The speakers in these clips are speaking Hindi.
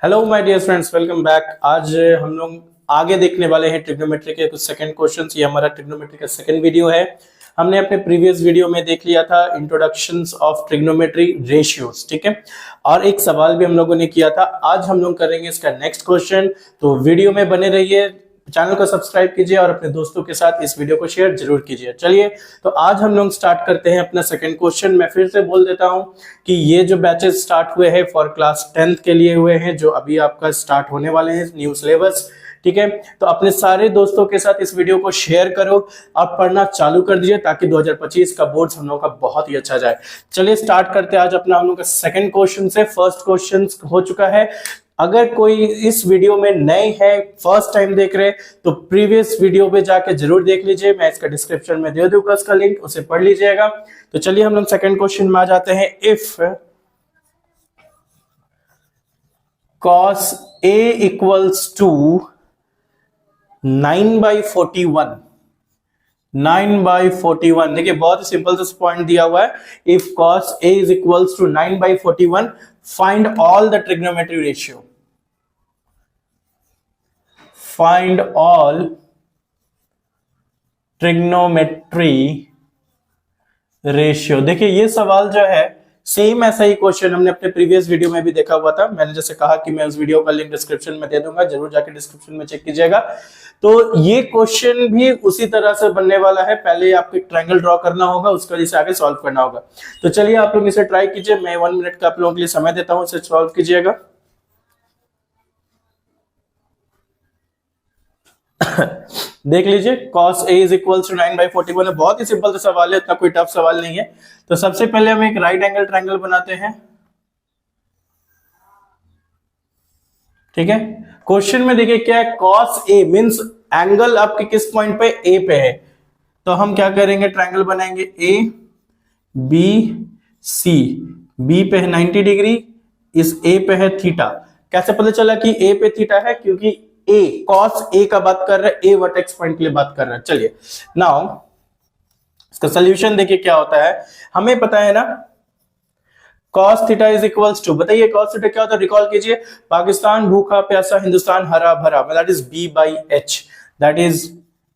Hello my dear friends, welcome back. आज हम लोग आगे देखने वाले हैं ट्रिग्नोमेट्री के कुछ सेकंड क्वेश्चंस। ये हमारा ट्रिग्नोमेट्री का सेकंड वीडियो है। हमने अपने प्रीवियस वीडियो में देख लिया था इंट्रोडक्शंस ऑफ ट्रिग्नोमेट्री रेशियोज, ठीक है, और एक सवाल भी हम लोगों ने किया था। आज हम लोग करेंगे इसका नेक्स्ट क्वेश्चन, तो वीडियो में बने रहिए, चैनल को सब्सक्राइब कीजिए और अपने दोस्तों के साथ इस वीडियो को शेयर जरूर कीजिए। चलिए, तो आज हम लोग स्टार्ट करते हैं अपना सेकंड क्वेश्चन। मैं फिर से बोल देता हूं कि ये जो बैचेस स्टार्ट हुए हैं फॉर क्लास 10th के लिए हुए हैं, जो अभी आपका स्टार्ट होने वाले हैं न्यू सिलेबस, ठीक है। तो अपने सारे दोस्तों के साथ इस वीडियो को शेयर करो और पढ़ना चालू कर दीजिए ताकि 2025 का बोर्ड हम लोगों का बहुत ही अच्छा जाए। चलिए स्टार्ट करते हैं आज अपना हम लोग का सेकंड क्वेश्चन से। फर्स्ट क्वेश्चन हो चुका है। अगर कोई इस वीडियो में नए हैं, फर्स्ट टाइम देख रहे, तो प्रीवियस वीडियो पे जाके जरूर देख लीजिए। मैं इसका डिस्क्रिप्शन में दे दूंगा उसका लिंक, उसे पढ़ लीजिएगा। तो चलिए हम लोग सेकंड क्वेश्चन में आ जाते हैं। If cos A equals to 9/41, 9/41, देखिए बहुत ही सिंपल सा पॉइंट दिया हुआ है। If cos A is equals to 9/41, find all the trigonometry ratio. Find all trigonometry ratio. देखिए ये सवाल जो है सेम ऐसा ही क्वेश्चन हमने अपने प्रीवियस वीडियो में भी देखा हुआ था। मैंने जैसे कहा कि मैं उस वीडियो का लिंक डिस्क्रिप्शन में दे दूंगा, जरूर जाके डिस्क्रिप्शन में चेक कीजिएगा। तो ये क्वेश्चन भी उसी तरह से बनने वाला है। पहले आपको एक ट्रायंगल ड्रॉ करना होगा, उसका इसे आगे सॉल्व करना होगा। तो चलिए आप लोग इसे ट्राई कीजिए। मैं 1 मिनट का आप लोगों के लिए समय देता हूं, इसे सॉल्व कीजिएगा। देख लीजिए, cos A is equal to 9/41 है। बहुत ही सिंपल सा सवाल है, इतना कोई टफ सवाल नहीं है। तो सबसे पहले हम एक राइट एंगल ट्रायंगल बनाते हैं, ठीक है। क्वेश्चन में देखिए क्या है, cos A मींस एंगल आपके किस पॉइंट पे, A पे है। तो हम क्या करेंगे, ट्रायंगल बनाएंगे A B C। B पे है 90 डिग्री, इस A पे है थीटा। कैसे पता चला कि A पे थीटा है? क्योंकि A cos A का बात कर रहा है, A वर्टेक्स पॉइंट के लिए बात कर रहा है। चलिए नाउ इसका सोल्यूशन देखिए क्या होता है। हमें पता है ना cos theta is equals to, बताइए cos थीटा क्या होता है, रिकॉल कीजिए। पाकिस्तान भूखा प्यासा, हिंदुस्तान हरा भरा, that is B/H, that is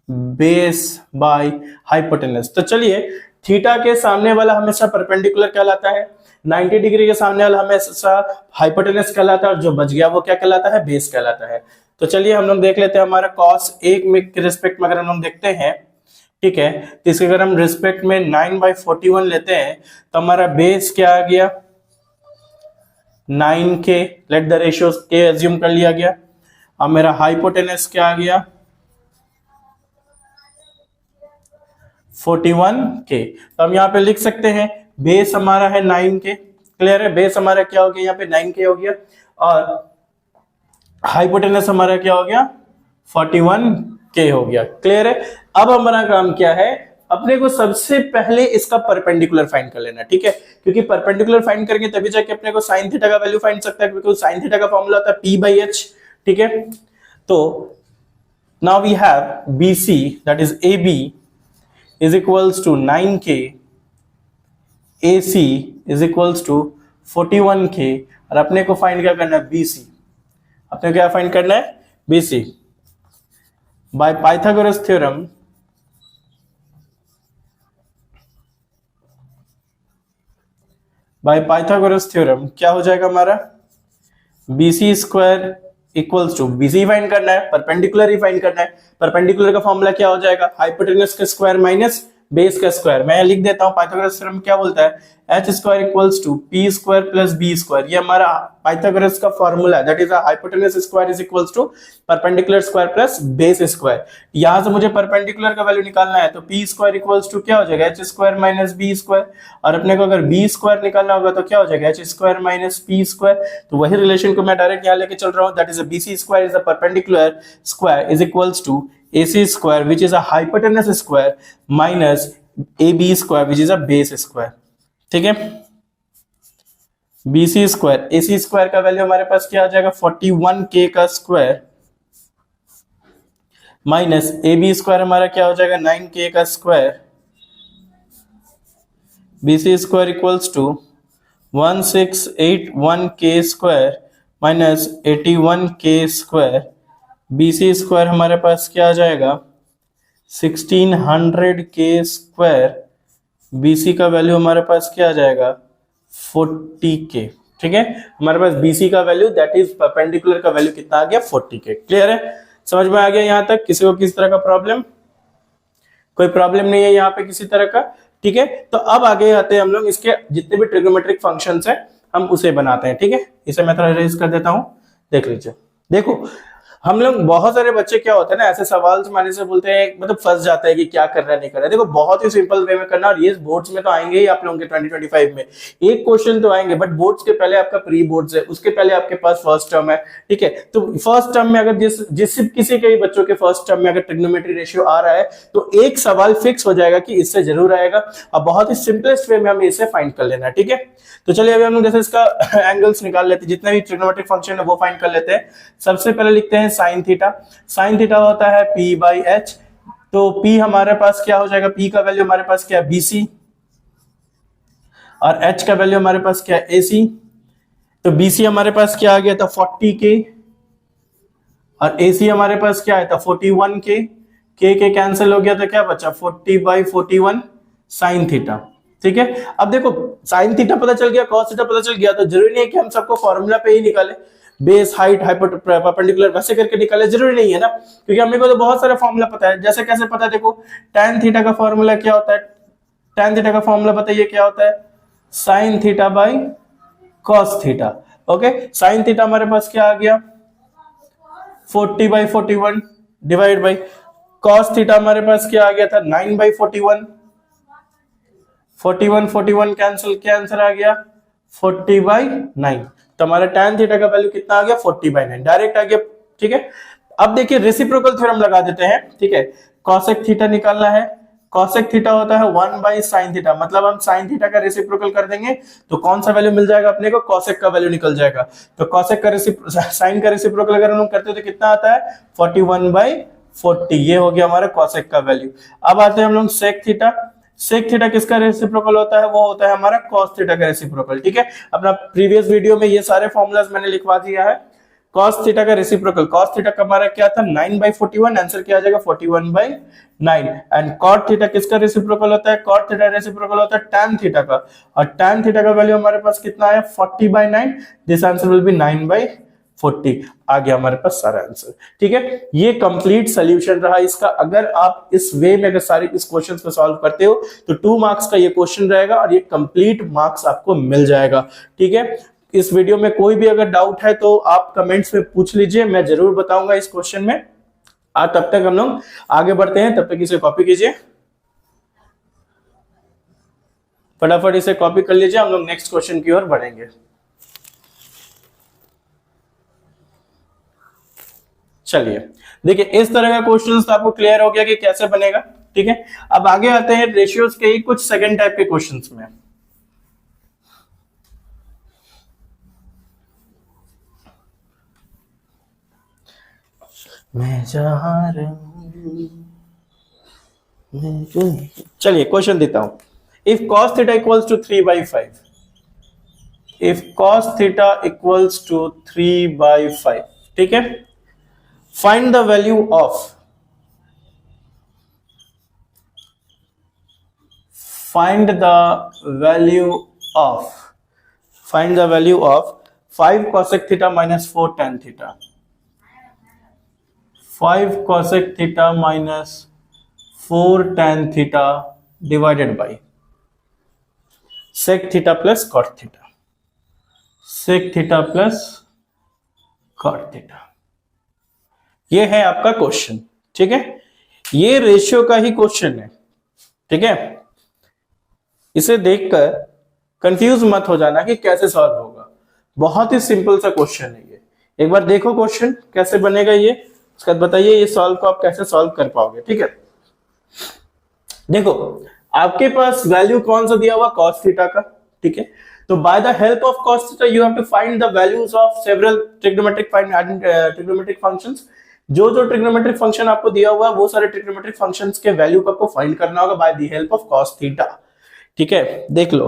base by hypotenuse. तो चलिए, थीटा के सामने वाला हमेशा परपेंडिकुलर कहलाता है, 90 डिग्री के सामने वाला हमेशा हाइपोटेनस कहलाता है, और जो बच गया वो क्या कहलाता है, बेस कहलाता है। तो चलिए हम लोग देख लेते हैं हमारा cos एक में के रिस्पेक्ट में अगर हम लोग देखते हैं, ठीक है, तो इसके अगर हम रिस्पेक्ट में 9/41 लेते हैं तो हमारा बेस क्या आ गया, 9K। Let the ratios K assume कर लिया गया। अब मेरा हाइपोटेनस क्या आ गया, 41K। तो हम यहाँ पे लिख सकते हैं बेस हमारा है 9K। क्लियर है, बेस हमारा क्या हो गया, यहाँ पे 9K हो गया, और हाइपोटेनस हमारा क्या हो गया, 41K हो गया। क्लियर है। अब हमारा काम क्या है, अपने को सबसे पहले इसका परपेंडिकुलर फाइंड कर लेना, ठीक है, क्योंकि परपेंडिकुलर फाइंड करेंगे तभी जाके अपने को साइन थीटा का वैल्यू फाइंड सकता है, क्योंकि साइन थीटा का फॉर्मूला होता है P/H, ठीक है। तो now we have BC that is AB is equals to 9K, AC is equals to 41K, और अपने को फाइंड क्या करना है, BC। अपने क्या फाइंड करना है, BC। By Pythagoras theorem, by Pythagoras theorem क्या हो जाएगा हमारा, BC square equals to, BC find करना है, परपेंडिकुलर ही फाइंड करना है। परपेंडिकुलर का फॉर्मूला क्या हो जाएगा, हाइपोटेनस का स्क्वायर माइनस बेस का स्क्वायर। मैं लिख देता हूं, पाइथागोरस थ्योरम क्या बोलता है, H square equals to P square plus B square. ये हमारा पाइथागोरस का फॉर्मूला है, that is hypotenuse square is equals to perpendicular square plus base square. यहां से मुझे परपेंडिकुलर का वैल्यू निकालना है, तो P स्क्वायर इक्वल्स टू क्या हो जाएगा, H square minus B square, और अपने को अगर B स्क्वायर निकालना होगा तो क्या हो जाएगा, H square minus P square. तो वही रिलेशन को मैं डायरेक्ट यहां लेके चल रहा हूं, that is BC square is the perpendicular square is equals to AC square which is a hypotenuse square minus AB square which is a base square, ठीक है। BC स्क्वायर, AC स्क्वायर का वैल्यू हमारे पास क्या आ जाएगा, 41K का स्क्वायर माइनस AB स्क्वायर हमारा क्या हो जाएगा, 9K का square. BC square equals to 1681K square minus 81k², BC² हमारे पास क्या आ जाएगा 1600k², BC का वैल्यू हमारे पास क्या आ जाएगा 40k। ठीक है, हमारे पास BC का वैल्यू दैट इज परपेंडिकुलर का वैल्यू कितना आ गया 40k। क्लियर है, समझ में आ गया यहां तक? किसी को किस तरह का प्रॉब्लम? कोई प्रॉब्लम नहीं है यहाँ पे किसी तरह का। ठीक है, तो अब आगे आते हैं हम लोग, इसके जितने भी ट्रिग्नोमेट्रिक फंक्शंस हैं हम उसे बनाते हैं। ठीक है, इसे मैं थोड़ा रेज कर देता हूं, देख लीजिए। देखो हम लोग बहुत सारे बच्चे क्या होते हैं ना, ऐसे सवाल मारने से बोलते हैं, मतलब फंस जाता है कि क्या कर रहा है नहीं कर रहा है। देखो बहुत ही सिंपल वे में करना, और ये बोर्ड्स में तो आएंगे ही आप लोगों के 2025 में एक क्वेश्चन तो आएंगे, बट बोर्ड्स के पहले आपका प्री बोर्ड्स है, उसके पहले आपके पास फर्स्ट टर्म है। ठीक है, तो फर्स्ट टर्म में अगर जिस किसी के बच्चों के फर्स्ट टर्म में अगर ट्रिग्नोमेट्री रेशियो आ रहा है तो एक सवाल फिक्स हो जाएगा कि इससे जरूर आएगा, और बहुत ही सिंपलेस्ट वे में हमें इसे फाइंड कर लेना है। ठीक है, तो चलिए अभी हम लोग जैसे इसका एंगल्स निकाल लेते हैं, जितने भी ट्रिग्नोमेट्रिक फंक्शन है वो फाइंड कर लेते हैं। सबसे पहले लिखते हैं साइन थीटा। साइन थीटा होता है P/H, तो P हमारे पास क्या हो जाएगा, P का वैल्यू हमारे पास क्या है BC, और H का वैल्यू हमारे पास क्या है AC। तो BC हमारे पास क्या आ गया था 40k, और AC हमारे पास क्या आया था 41k, k कैंसिल हो गया तो क्या बचा 40/41 साइन थीटा। ठीक है, अब देखो साइन थीटा पता चल गया, कॉस थीटा पता चल गया, तो जरूरी नहीं है कि हम सबको फॉर्मूला पे ही निकाले, बेस हाइट परपेंडिकुलर वैसे करके निकाले, जरूरी नहीं है ना, क्योंकि हमें को तो बहुत सारा फॉर्मूला पता है। जैसे कैसे पता है, देखो tan थीटा का फॉर्मूला क्या होता है, tan थीटा का फॉर्मूला बताइए क्या होता है, sine theta by cos theta. Okay, sine theta हमारे पास क्या आ गया 40/41 डिवाइड बाई कॉस थीटा हमारे पास क्या आ गया था 9/41, 41 कैंसिल, क्या आंसर आ गया 40/9। तो हमारा tan थीटा का वैल्यू कितना आ गया 40/9, डायरेक्ट आ गया। ठीक है, अब देखिए रेसिप्रोकल थ्योरम लगा देते हैं। ठीक है, cosec थीटा निकालना है, cosec थीटा होता है 1/sin थीटा, मतलब हम sin थीटा का रेसिप्रोकल कर देंगे तो कौन सा वैल्यू मिल जाएगा अपने को, cosec का वैल्यू निकल जाएगा। तो cosec का sin का रेसिप्रोकल अगर हम करते तो कितना आता है 41/40, ये हो गया हमारा cosec का वैल्यू। अब आते हैं हम लोग sec थीटा। सेक थीटा किसका रेसिप्रोकल होता है, वो होता है हमारा कॉस थीटा का रेसिप्रोकल। ठीक है, अपना प्रीवियस वीडियो में ये सारे फॉर्मूलाज मैंने लिखवा दिया है। कॉस थीटा का रेसिप्रोकल, कॉस थीटा का हमारा क्या था 9/41, आंसर क्या आ जाएगा 41/9। एंड कॉट थीटा किसका रेसिप्रोकल होता है, कॉट थीटा रेसिप्रोकल होता है tan थीटा का, और tan थीटा का वैल्यू हमारे पास कितना है 40/9, दिस आंसर विल बी 9/40। आ गया हमारे पास सारा आंसर। ठीक है, ये कंप्लीट सॉल्यूशन रहा इसका। अगर आप इस वे में अगर सारे इस क्वेश्चन को सॉल्व करते हो तो 2 मार्क्स का ये क्वेश्चन रहेगा, और ये कंप्लीट मार्क्स आपको मिल जाएगा। ठीक है, इस वीडियो में कोई भी अगर डाउट है तो आप कमेंट्स में पूछ लीजिए, मैं जरूर बताऊंगा इस क्वेश्चन में। तब तक हम लोग आगे बढ़ते हैं, तब तक इसे कॉपी कीजिए, फटाफट इसे कॉपी कर लीजिए, हम लोग नेक्स्ट क्वेश्चन की ओर बढ़ेंगे। चलिए देखिए, इस तरह का क्वेश्चन तो आपको क्लियर हो गया कि कैसे बनेगा। ठीक है, अब आगे आते हैं रेशियोज के ही कुछ सेकंड टाइप के क्वेश्चंस में। मैं जहां रहूं, चलिए क्वेश्चन देता हूं। If cos theta equals to 3/5, if cos theta equals to 3/5, ठीक है, find the value of find the value of 5 cosec theta minus 4 tan theta, 5 cosec theta minus 4 tan theta divided by sec theta plus cot theta, sec theta plus cot theta। ये है आपका क्वेश्चन। ठीक है, ये रेशियो का ही क्वेश्चन है। ठीक है, इसे देखकर कंफ्यूज मत हो जाना कि कैसे सॉल्व होगा, बहुत ही सिंपल सा क्वेश्चन है ये। एक बार देखो क्वेश्चन कैसे बनेगा ये, उसके बाद बताइए ये सॉल्व को आप कैसे सॉल्व कर पाओगे। ठीक है, देखो आपके पास वैल्यू कौन सा दिया हुआ cos थीटा का। ठीक है, तो by the help of cos theta you have to find the values of several trigonometric functions. जो ट्रिग्नोमेट्रिक फंक्शन आपको दिया हुआ है वो सारे ट्रिग्नोमेट्रिक फंक्शंस के वैल्यू को आपको फाइंड करना होगा bye the help of cos theta. ठीक है, देख लो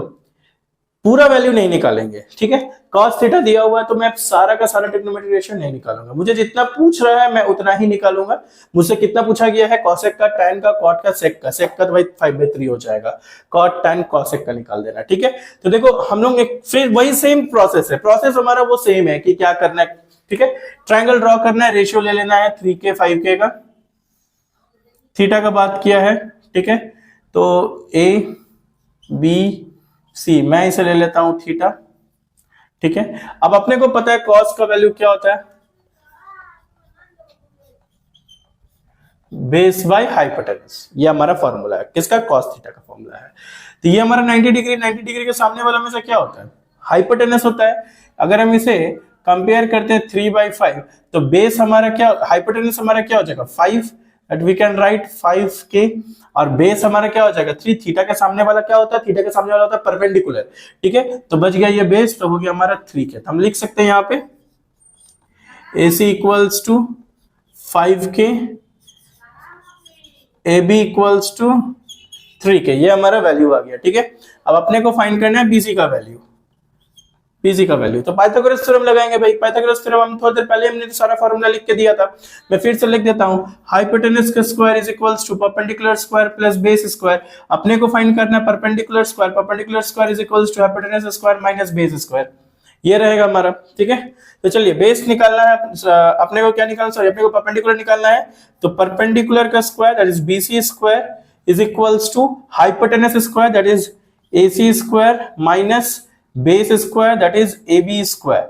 पूरा वैल्यू नहीं निकालेंगे, ठीक है। cos थीटा दिया हुआ है तो मैं सारा का सारा ट्रिग्नोमेट्रिक रेशियो नहीं निकालूंगा, मुझे जितना पूछ रहा है मैं उतना ही निकालूंगा। मुझसे कितना पूछा गया है, cosec का, tan का, cot का, sec का। sec का तो भाई 5/3 हो जाएगा, cot tan cosec का निकाल देना, ठीक है। तो देखो हम लोग फिर वही सेम प्रोसेस है, प्रोसेस हमारा वो सेम है कि क्या करना है, ठीक है। ट्रायंगल ड्रॉ करना है, रेशियो ले लेना है 3k 5k का, थीटा का बात किया है, ठीक है। तो ए बी सी, मैं इसे ले लेता हूं थीटा, ठीक है। अब अपने को पता है कॉस का वैल्यू क्या होता है, बेस बाय हाइपोटेनस। ये हमारा फॉर्मूला है, किसका, कॉस थीटा का फॉर्मूला है। तो ये हमारा 90 डिग्री, 90 डिग्री के सामने वाला में से क्या होता है, हाइपोटेनस होता है। अगर हम इसे कंपेयर करते हैं 3/5, तो बेस हमारा क्या, हाइपोटेनस हमारा क्या हो जाएगा 5, that we can write 5k, और बेस हमारा क्या हो जाएगा 3। थीटा के सामने वाला क्या होता है, थीटा के सामने वाला होता है परपेंडिकुलर, ठीक है। तो बच गया ये बेस, तो हो गया हमारा 3k। तो हम लिख सकते हैं यहाँ पे AC equals to 5k, AB equals to 3k, ये हमारा वैल्यू आ गया, ठीक है। अब अपने को फाइंड करना है BC का वैल्यू, BC का वैल्यू। तो पाइथागोरस थ्योरम लगाएंगे भाई। पाइथागोरस थ्योरम हम थोड़ी देर पहले हमने सारा फॉर्मूला लिख के दिया था, मैं फिर से लिख देता हूं। हाइपोटेनस का square is equals to perpendicular square plus base square. अपने को फाइंड करना है perpendicular square, perpendicular square is equals to hypotenuse square minus base square, ये रहेगा हमारा, ठीक है। तो चलिए बेस निकालना है अपने को, क्या निकालना, सॉरी अपने को परपेंडिकुलर निकालना है। तो परपेंडिकुलर का square that is BC square is equals to hypotenuse square that is AC square minus base square that is AB square,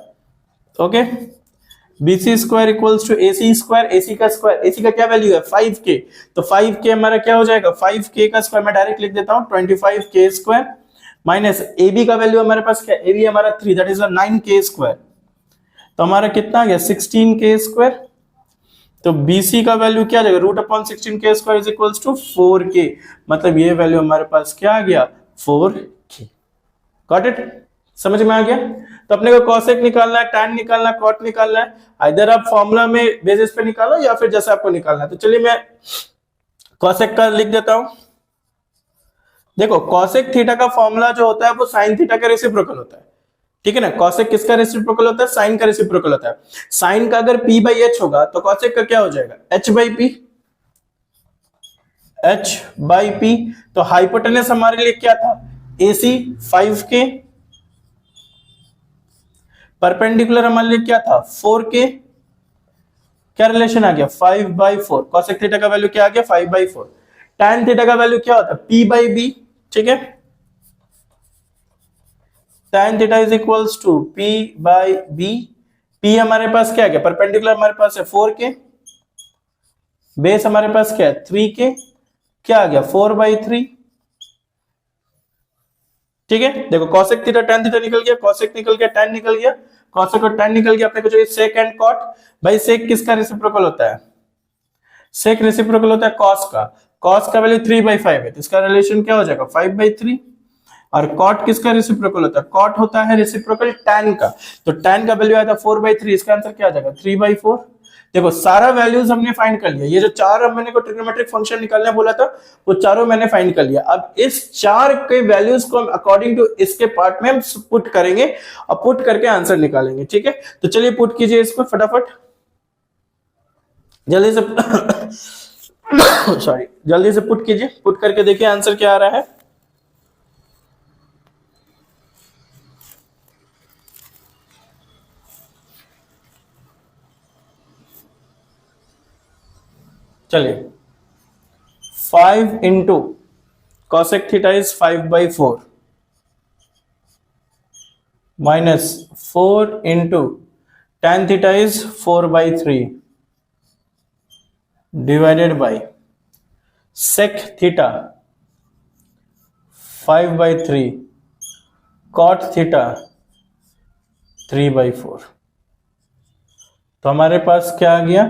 okay. BC square equals to AC square, AC का स्क्वायर, AC का क्या वैल्यू है 5k, तो 5k हमारा क्या हो जाएगा, 5k का स्क्वायर मैं डायरेक्ट लिख देता हूं 25k स्क्वायर माइनस AB का वैल्यू हमारे पास क्या, AB हमारा 3, दैट इज 9k स्क्वायर। तो हमारा कितना आ गया 16k स्क्वायर। तो BC का वैल्यू क्या आ जाएगा, √16k square is equals to 4k, मतलब ये वैल्यू हमारे पास क्या आ गया 4k। गॉट इट, समझ में आ गया। तो अपने को कॉसेक निकालना है, टैन निकालना है, कॉट निकालना है, इधर आप फॉर्मूला में बेसिस पे निकालो या फिर जैसे आपको निकालना है। तो चलिए मैं कॉसेक का लिख देता हूं। देखो कॉसेक थीटा का फॉर्मूला जो होता है वो साइन थीटा का रेसिप्रोकल होता है, ठीक है ना। कॉसेक किसका रेसिप्रोकल होता है, साइन का रेसिप्रोकल होता है। साइन का अगर p/h होगा तो कॉसेक का क्या हो जाएगा h/p, h/p। तो हाइपोटेनस हमारे लिए क्या था AC 5k, परपेंडिकुलर हमारे लिए क्या था 4k, क्या रिलेशन आ गया 5/4। कॉसेक थीटा का वैल्यू क्या आ गया 5/4। tan थीटा का वैल्यू क्या होता है p/b, ठीक है। tan theta is equals to p/b। p हमारे पास क्या है, परपेंडिकुलर हमारे पास है 4k, बेस हमारे पास क्या है 3k, क्या आ गया 4/3, ठीक है। देखो cosec थीटा tan थीटा निकल गया, cosec निकल गया, tan निकल गया, cosec और tan निकल गया। अपने को जो sec एंड cot, भाई sec किसका रेसिप्रोकल होता है, sec रेसिप्रोकल होता है cos का। cos का वैल्यू 3/5 है, तो इसका रिलेशन क्या हो जाएगा 5/3। और cot किसका रेसिप्रोकल होता है, cot होता है रेसिप्रोकल tan का। तो tan का वैल्यू आया था 4/3, इसका आंसर क्या आ जाएगा 3/4। देखो सारा वैल्यूज हमने फाइंड कर लिया, ये जो चार मैंने को ट्रिग्नोमेट्रिक फंक्शन निकालने बोला था वो चारों मैंने फाइंड कर लिया। अब इस चार के वैल्यूज को हम अकॉर्डिंग टू इसके पार्ट में हम पुट करेंगे और पुट करके आंसर निकालेंगे, ठीक है। तो चलिए पुट कीजिए इसको फटाफट, जल्दी से सॉरी जल्दी से पुट कीजिए, पुट करके देखिए आंसर क्या आ रहा है। चलिए 5 into cosec theta is 5/4 minus 4 into tan theta is 4/3 divided by sec theta 5/3 cot theta 3/4। तो हमारे पास क्या आ गया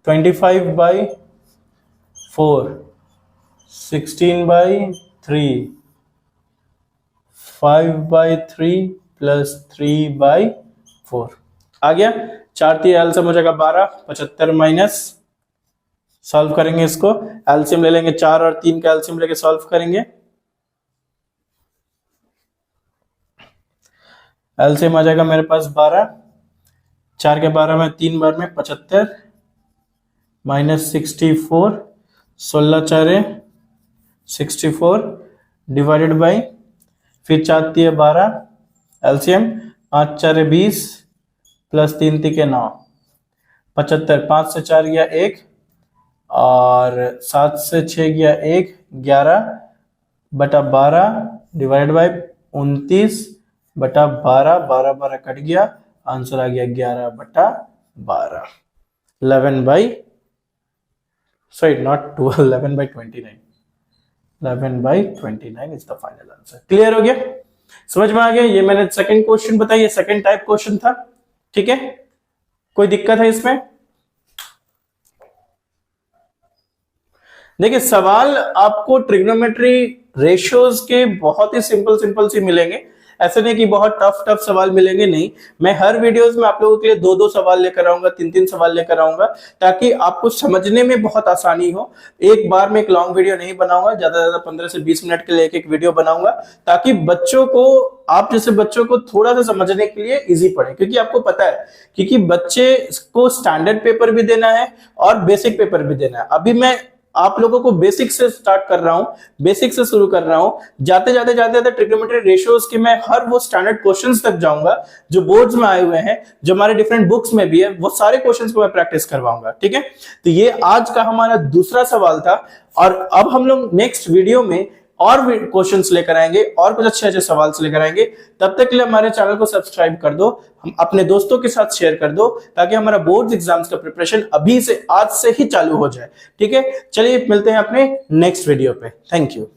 25/4 16/3 5/3 प्लस 3/4 आ गया। 4 3 एलसीएम हो जाएगा 12, 75 माइनस, सॉल्व करेंगे इसको, एलसीएम ले लेंगे 4 और 3 का एलसीएम लेके सॉल्व करेंगे। एलसीएम आ जाएगा मेरे पास 12, 4 के 12 में 3 बार में 75 माइनस 64, 16 4 64 डिवाइडेड बाई, फिर 4 3 12 एलसीएम, 5 4 20 प्लस 3 3 9 75, 5 से 4 गया 1 और 7 से 6 गया 1, 11 बटा 12 डिवाइड बाई 29 बटा 12, 12 12 कट गया, आंसर आ गया 11 बटा 12, 11 by, sorry not 12, 11 by 29, 11 by 29 is the final answer. Clear हो गया, समझ में आ गया? ये मैंने सेकंड क्वेश्चन बताया, सेकंड टाइप क्वेश्चन था। ठीक है, कोई दिक्कत है इसमें? देखिए सवाल आपको ट्रिग्नोमेट्री रेशियोज के बहुत ही सिंपल सी मिलेंगे, ऐसे नहीं कि बहुत टफ सवाल मिलेंगे, नहीं। मैं हर वीडियोस में आप लोगों के लिए 2-2 सवाल लेकर आऊंगा, 3-3 सवाल लेकर आऊंगा, ताकि आपको समझने में बहुत आसानी हो। एक बार में एक लॉन्ग वीडियो नहीं बनाऊंगा, ज्यादा 15 से 20 मिनट के लिए एक वीडियो बनाऊंगा, ताकि बच्चों को, आप जैसे बच्चों को थोड़ा सा समझने के लिए इजी पड़े। क्योंकि आपको पता है, क्योंकि बच्चे को स्टैंडर्ड पेपर भी देना है और बेसिक पेपर भी देना है। अभी मैं आप लोगों को बेसिक से स्टार्ट कर रहा हूं, बेसिक से शुरू कर रहा हूं, जाते जाते ट्रिग्नोमेट्री रेशियोज के मैं हर वो स्टैंडर्ड क्वेश्चंस तक जाऊंगा जो बोर्ड्स में आए हुए हैं, जो हमारे डिफरेंट बुक्स में भी है, वो सारे क्वेश्चंस को मैं प्रैक्टिस करवाऊंगा। ठीक है, तो ये आज का हमारा दूसरा सवाल था, और अब हम लोग नेक्स्ट वीडियो में और भी क्वेश्चंस लेकर आएंगे और कुछ अच्छे सवाल से लेकर आएंगे। तब तक के लिए हमारे चैनल को सब्सक्राइब कर दो, हम अपने दोस्तों के साथ शेयर कर दो, ताकि हमारा बोर्ड्स एग्जाम्स का प्रिपरेशन अभी से, आज से ही चालू हो जाए। ठीक है, चलिए मिलते हैं अपने नेक्स्ट वीडियो पे। Thank you.